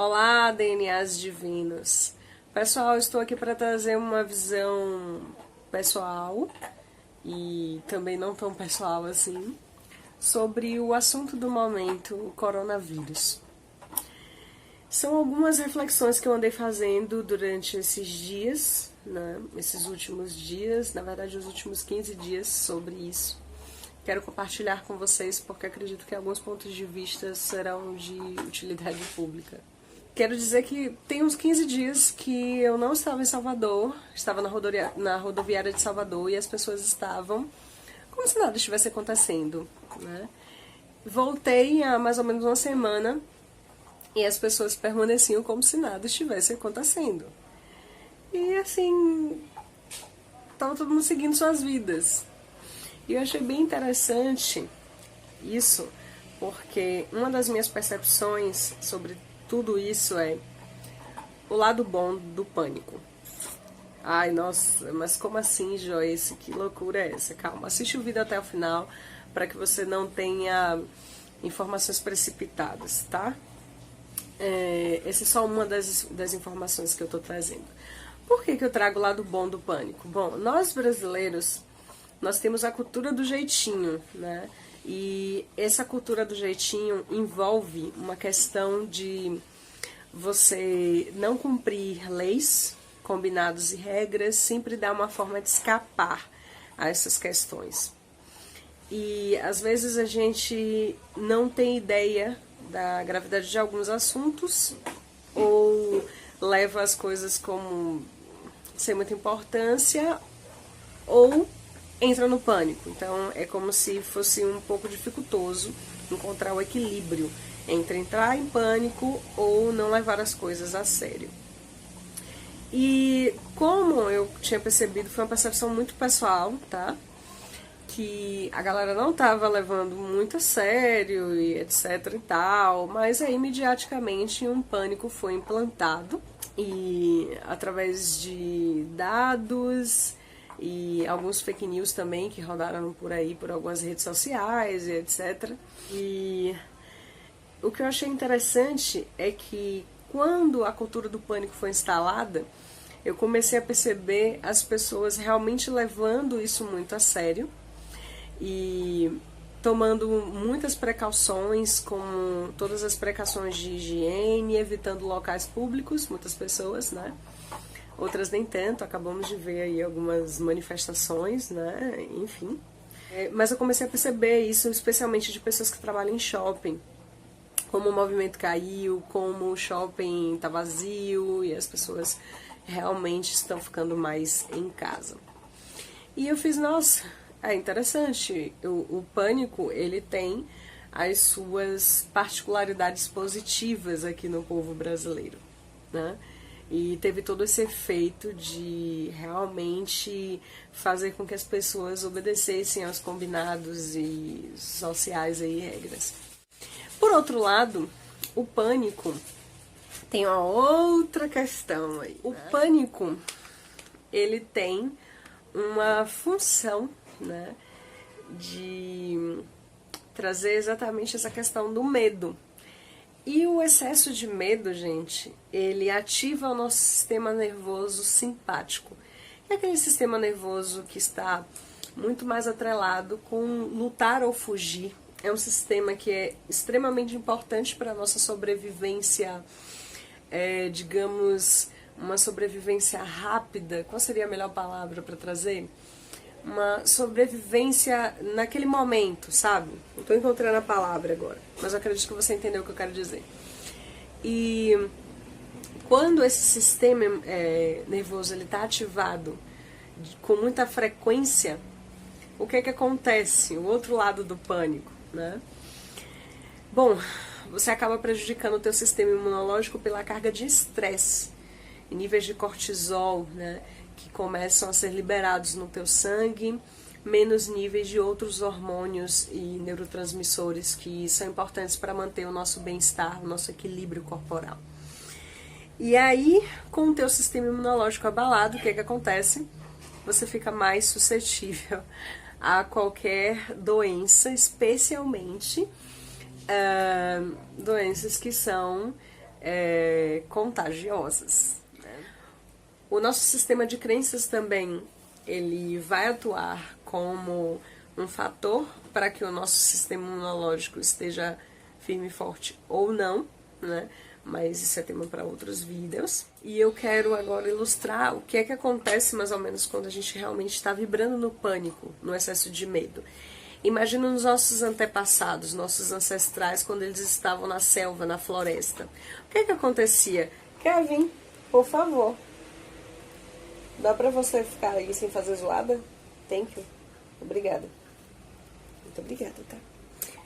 Olá, DNAs divinos. Pessoal, estou aqui para trazer uma visão pessoal e também não tão pessoal assim sobre o assunto do momento, o coronavírus. São algumas reflexões que eu andei fazendo durante esses dias, né? Esses últimos dias, na verdade os últimos 15 dias sobre isso. Quero compartilhar com vocês porque acredito que alguns pontos de vista serão de utilidade pública. Quero dizer que tem uns 15 dias que eu não estava em Salvador, estava na rodoviária de Salvador e as pessoas estavam como se nada estivesse acontecendo, né? Voltei há mais ou menos uma semana e as pessoas permaneciam como se nada estivesse acontecendo. E assim, estava todo mundo seguindo suas vidas. E eu achei bem interessante isso, porque uma das minhas percepções sobre tudo isso é o lado bom do pânico. Ai, nossa, mas como assim, Joyce? Que loucura é essa? Calma, assiste o vídeo até o final para que você não tenha informações precipitadas, tá? Essa é só uma das informações que eu estou trazendo. Por que eu trago o lado bom do pânico? Bom, nós brasileiros, nós temos a cultura do jeitinho, né? E essa cultura do jeitinho envolve uma questão de você não cumprir leis, combinados e regras, sempre dar uma forma de escapar a essas questões. E às vezes a gente não tem ideia da gravidade de alguns assuntos ou leva as coisas como sem muita importância ou entra no pânico. Então é como se fosse um pouco dificultoso encontrar o equilíbrio entre entrar em pânico ou não levar as coisas a sério. E como eu tinha percebido, foi uma percepção muito pessoal, tá? Que a galera não estava levando muito a sério e etc e tal, mas aí imediaticamente um pânico foi implantado e através de dados e alguns fake news também que rodaram por aí, por algumas redes sociais e etc. E o que eu achei interessante é que quando a cultura do pânico foi instalada, eu comecei a perceber as pessoas realmente levando isso muito a sério e tomando muitas precauções, como todas as precauções de higiene, evitando locais públicos, muitas pessoas, né? Outras nem tanto, acabamos de ver aí algumas manifestações, né? Enfim. Mas eu comecei a perceber isso, especialmente de pessoas que trabalham em shopping. Como o movimento caiu, como o shopping tá vazio e as pessoas realmente estão ficando mais em casa. E eu fiz, nossa, é interessante, o pânico, ele tem as suas particularidades positivas aqui no povo brasileiro, né? E teve todo esse efeito de realmente fazer com que as pessoas obedecessem aos combinados e sociais e regras. Por outro lado, o pânico tem uma outra questão aí. O pânico, ele tem uma função, né, de trazer exatamente essa questão do medo. E o excesso de medo, gente, ele ativa o nosso sistema nervoso simpático. É aquele sistema nervoso que está muito mais atrelado com lutar ou fugir. É um sistema que é extremamente importante para a nossa sobrevivência, digamos, uma sobrevivência rápida. Qual seria a melhor palavra para trazer? Uma sobrevivência naquele momento, sabe? Não estou encontrando a palavra agora, mas eu acredito que você entendeu o que eu quero dizer. E quando esse sistema nervoso está ativado com muita frequência, o que acontece? O outro lado do pânico, né? Bom, você acaba prejudicando o teu sistema imunológico pela carga de estresse e níveis de cortisol, né, que começam a ser liberados no teu sangue, menos níveis de outros hormônios e neurotransmissores que são importantes para manter o nosso bem-estar, o nosso equilíbrio corporal. E aí, com o teu sistema imunológico abalado, o que acontece? Você fica mais suscetível a qualquer doença, especialmente doenças que são contagiosas. Né? O nosso sistema de crenças também, ele vai atuar como um fator para que o nosso sistema imunológico esteja firme e forte ou não, né? Mas isso é tema para outros vídeos. E eu quero agora ilustrar o que é que acontece mais ou menos quando a gente realmente está vibrando no pânico, no excesso de medo. Imagina os nossos antepassados, nossos ancestrais, quando eles estavam na selva, na floresta. O que é que acontecia? Kevin, por favor, dá pra você ficar aí sem fazer zoada? Thank you. Obrigada. Muito obrigada, tá?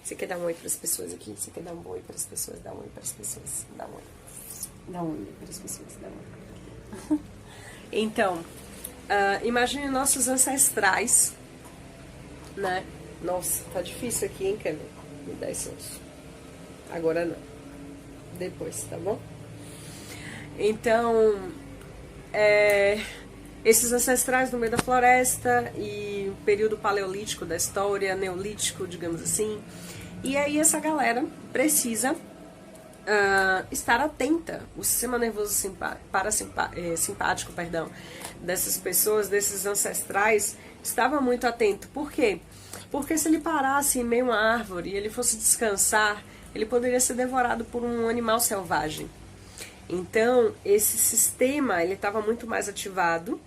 Você quer dar um oi para as pessoas aqui? Você quer dar um oi para as pessoas? Dá um oi para as pessoas. Dá um oi. Dá um oi para as pessoas. Dá um oi. Então, imagine nossos ancestrais, né? Nossa, tá difícil aqui, hein, Kevin? Me dá licença. Agora não. Depois, tá bom? Então, esses ancestrais no meio da floresta e o período paleolítico da história, neolítico, digamos assim. E aí essa galera precisa estar atenta. O sistema nervoso simpático, dessas pessoas, desses ancestrais, estava muito atento. Por quê? Porque se ele parasse em meio a uma árvore e ele fosse descansar, ele poderia ser devorado por um animal selvagem. Então, esse sistema ele estava muito mais ativado,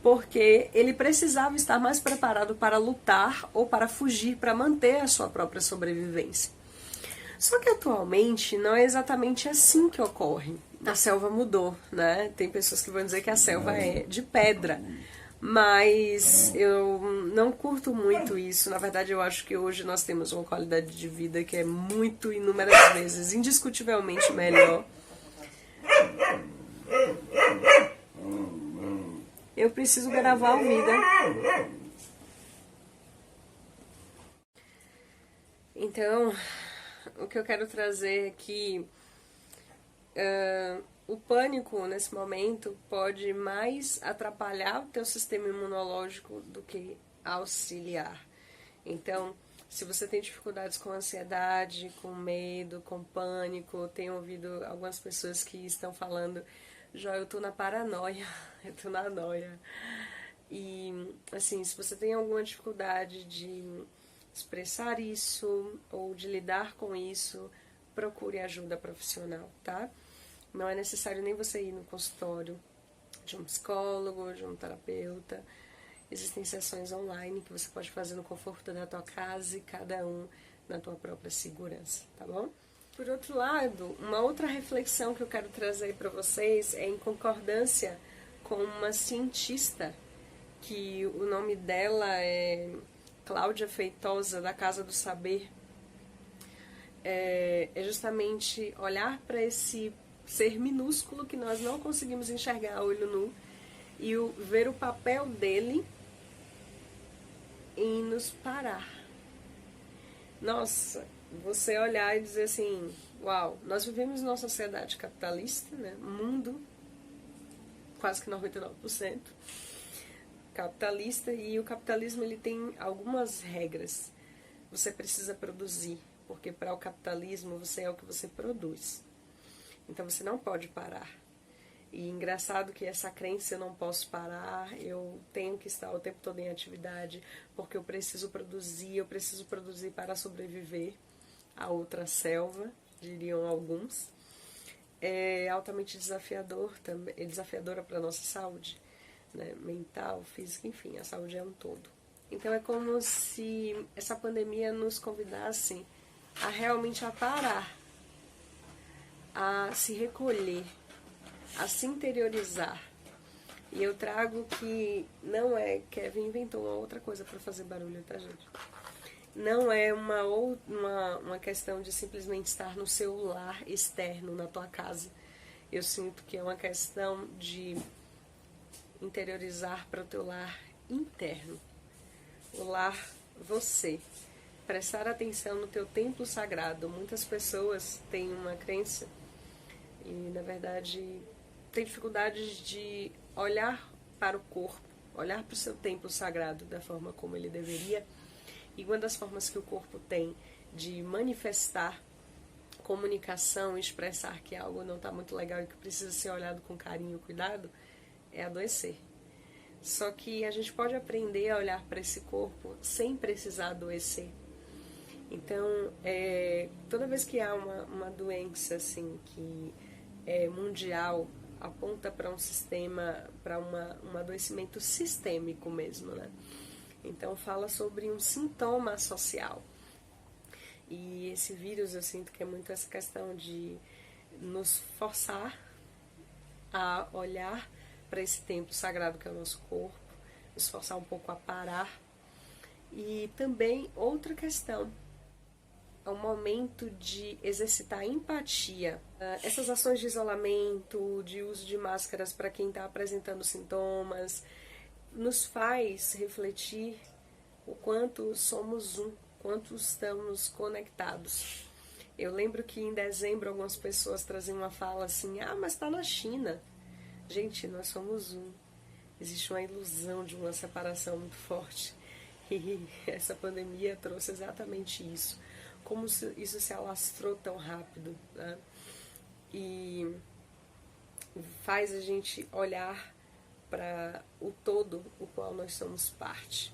porque ele precisava estar mais preparado para lutar ou para fugir, para manter a sua própria sobrevivência. Só que atualmente não é exatamente assim que ocorre. A selva mudou, né? Tem pessoas que vão dizer que a selva é de pedra, mas eu não curto muito isso. Na verdade, eu acho que hoje nós temos uma qualidade de vida que é muito, inúmeras vezes, indiscutivelmente melhor. Eu preciso gravar o vídeo. Então, o que eu quero trazer aqui, o pânico nesse momento pode mais atrapalhar o teu sistema imunológico do que auxiliar. Então, se você tem dificuldades com ansiedade, com medo, com pânico, tenho ouvido algumas pessoas que estão falando: Jó, eu tô na paranoia, eu tô na noia. E, assim, se você tem alguma dificuldade de expressar isso ou de lidar com isso, procure ajuda profissional, tá? Não é necessário nem você ir no consultório de um psicólogo, de um terapeuta. Existem sessões online que você pode fazer no conforto da tua casa e cada um na tua própria segurança, tá bom? Por outro lado, uma outra reflexão que eu quero trazer para vocês é em concordância com uma cientista, que o nome dela é Cláudia Feitosa, da Casa do Saber. É justamente olhar para esse ser minúsculo que nós não conseguimos enxergar a olho nu e ver o papel dele em nos parar. Nossa, você olhar e dizer assim: uau, nós vivemos numa sociedade capitalista, né? Mundo, quase que 99% capitalista, e o capitalismo ele tem algumas regras. Você precisa produzir, porque para o capitalismo você é o que você produz. Então você não pode parar. E engraçado que essa crença, eu não posso parar, eu tenho que estar o tempo todo em atividade, porque eu preciso produzir para sobreviver a outra selva, diriam alguns, é altamente desafiador, é desafiadora para a nossa saúde, né? Mental, física, enfim, a saúde é um todo. Então é como se essa pandemia nos convidasse a realmente parar, a se recolher, a se interiorizar. E eu trago que não é... Kevin inventou uma outra coisa para fazer barulho, tá, gente? Não é uma questão de simplesmente estar no seu lar externo, na tua casa. Eu sinto que é uma questão de interiorizar para o teu lar interno. O lar, você. Prestar atenção no teu templo sagrado. Muitas pessoas têm uma crença e, na verdade, tem dificuldades de olhar para o corpo, olhar para o seu templo sagrado da forma como ele deveria. E uma das formas que o corpo tem de manifestar comunicação, expressar que algo não está muito legal e que precisa ser olhado com carinho e cuidado, é adoecer. Só que a gente pode aprender a olhar para esse corpo sem precisar adoecer. Então, toda vez que há uma doença assim que é mundial, aponta para um sistema, para um adoecimento sistêmico mesmo, né? Então fala sobre um sintoma social. E esse vírus eu sinto que é muito essa questão de nos forçar a olhar para esse templo sagrado que é o nosso corpo, nos forçar um pouco a parar. E também outra questão, é um momento de exercitar a empatia. Essas ações de isolamento, de uso de máscaras para quem está apresentando sintomas, nos faz refletir o quanto somos um, quanto estamos conectados. Eu lembro que em dezembro algumas pessoas traziam uma fala assim, mas está na China. Gente, nós somos um. Existe uma ilusão de uma separação muito forte. E essa pandemia trouxe exatamente isso. Como isso se alastrou tão rápido, né? E faz a gente olhar para o todo o qual nós somos parte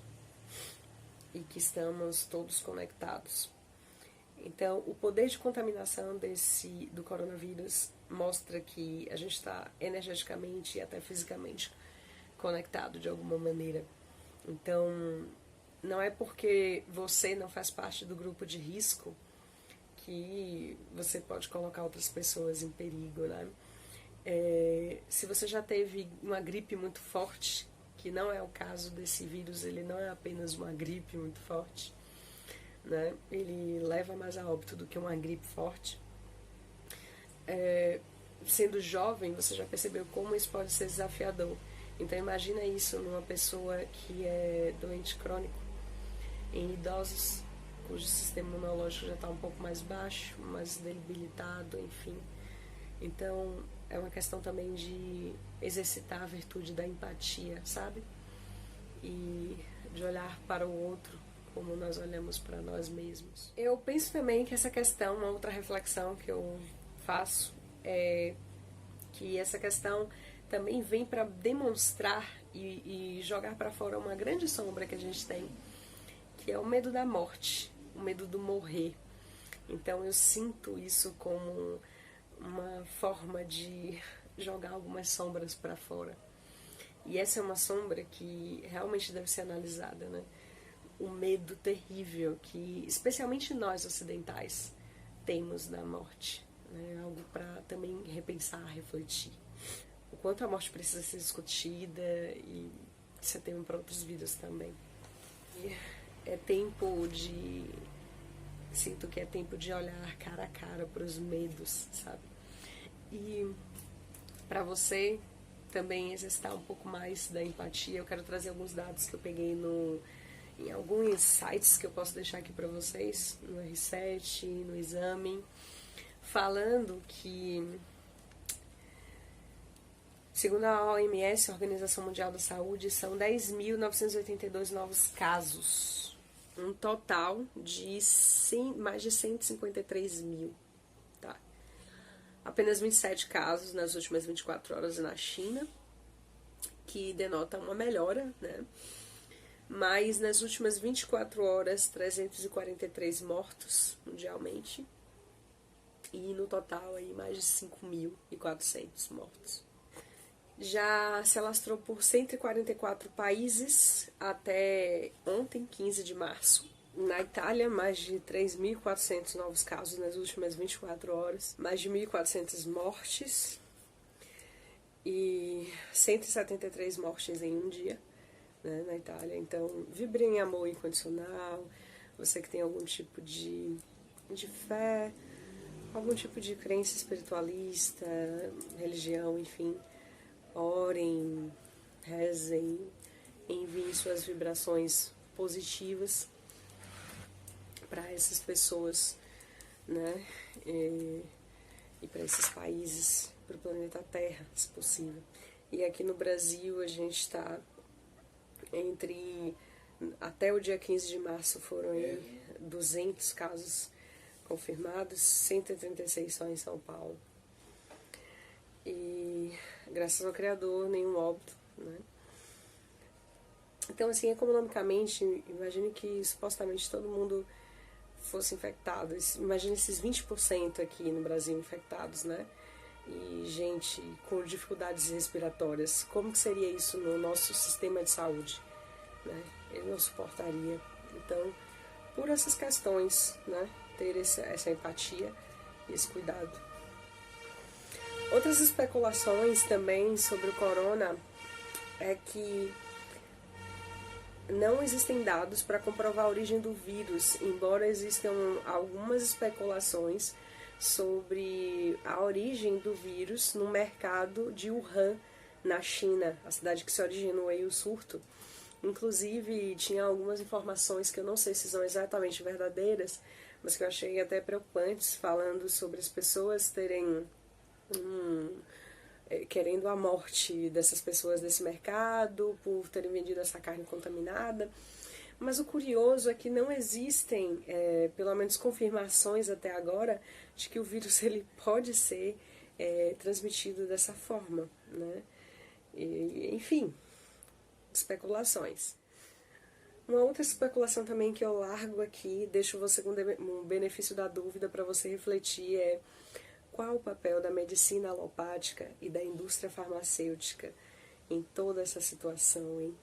e que estamos todos conectados. Então, o poder de contaminação do coronavírus mostra que a gente está energeticamente e até fisicamente conectado de alguma maneira. Então, não é porque você não faz parte do grupo de risco que você pode colocar outras pessoas em perigo, né? Se você já teve uma gripe muito forte, que não é o caso desse vírus, ele não é apenas uma gripe muito forte, né? Ele leva mais a óbito do que uma gripe forte. Sendo jovem, você já percebeu como isso pode ser desafiador. Então imagina isso numa pessoa que é doente crônico, em idosos cujo sistema imunológico já está um pouco mais baixo, mais debilitado, enfim. Então é uma questão também de exercitar a virtude da empatia, sabe? E de olhar para o outro como nós olhamos para nós mesmos. Eu penso também que essa questão, uma outra reflexão que eu faço, é que essa questão também vem para demonstrar e jogar para fora uma grande sombra que a gente tem, que é o medo da morte, o medo do morrer. Então eu sinto isso como uma forma de jogar algumas sombras para fora. E essa é uma sombra que realmente deve ser analisada, né? O medo terrível que, especialmente nós ocidentais, temos da morte. Né? Algo para também repensar, refletir. O quanto a morte precisa ser discutida, e isso é tema para outros vídeos também. E é tempo de... Sinto que é tempo de olhar cara a cara para os medos, sabe? E para você também exercitar um pouco mais da empatia, eu quero trazer alguns dados que eu peguei em alguns sites que eu posso deixar aqui para vocês, no R7, no Exame, falando que, segundo a OMS, a Organização Mundial da Saúde, são 10.982 novos casos, um total de mais de 153 mil. Tá? Apenas 27 casos nas últimas 24 horas na China, que denota uma melhora, né? Mas nas últimas 24 horas, 343 mortos mundialmente. E no total aí mais de 5.400 mortos. Já se alastrou por 144 países até ontem, 15 de março. Na Itália, mais de 3.400 novos casos nas últimas 24 horas. Mais de 1.400 mortes. E 173 mortes em um dia. Né, na Itália. Então, vibre em amor incondicional. Você que tem algum tipo de fé, algum tipo de crença espiritualista, religião, enfim, orem, rezem, enviem suas vibrações positivas para essas pessoas, né, e para esses países, para o planeta Terra, se possível. E aqui no Brasil a gente está até o dia 15 de março foram aí 200 casos confirmados, 136 só em São Paulo. E graças ao Criador, nenhum óbito, né? Então, assim, economicamente, imagine que supostamente todo mundo fosse infectado. Imagine esses 20% aqui no Brasil infectados, né? E gente com dificuldades respiratórias. Como que seria isso no nosso sistema de saúde? Né? Ele não suportaria. Então, por essas questões, né? Ter essa empatia e esse cuidado. Outras especulações também sobre o corona é que não existem dados para comprovar a origem do vírus, embora existam algumas especulações sobre a origem do vírus no mercado de Wuhan, na China, a cidade que se originou aí o surto. Inclusive, tinha algumas informações que eu não sei se são exatamente verdadeiras, mas que eu achei até preocupantes, falando sobre as pessoas terem querendo a morte dessas pessoas desse mercado por terem vendido essa carne contaminada. Mas o curioso é que não existem, pelo menos confirmações até agora, de que o vírus ele pode ser transmitido dessa forma, né? E, enfim, especulações. Uma outra especulação também que eu largo aqui, deixo você com um benefício da dúvida para você refletir, é qual o papel da medicina alopática e da indústria farmacêutica em toda essa situação, hein?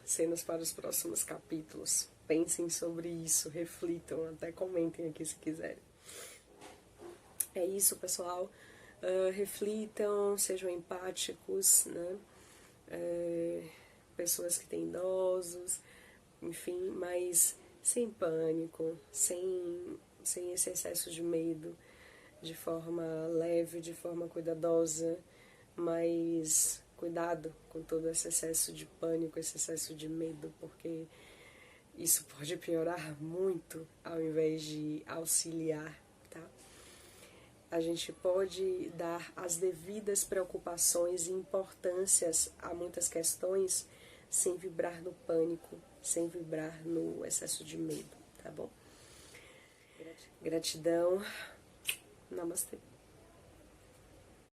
Cenas para os próximos capítulos. Pensem sobre isso, reflitam, até comentem aqui se quiserem. É isso, pessoal. Reflitam, sejam empáticos, né? Pessoas que têm idosos, enfim, mas sem pânico, sem esse excesso de medo, de forma leve, de forma cuidadosa, mas cuidado com todo esse excesso de pânico, esse excesso de medo, porque isso pode piorar muito ao invés de auxiliar, tá? A gente pode dar as devidas preocupações e importâncias a muitas questões sem vibrar no pânico, sem vibrar no excesso de medo, tá bom? Gratidão. Namastê.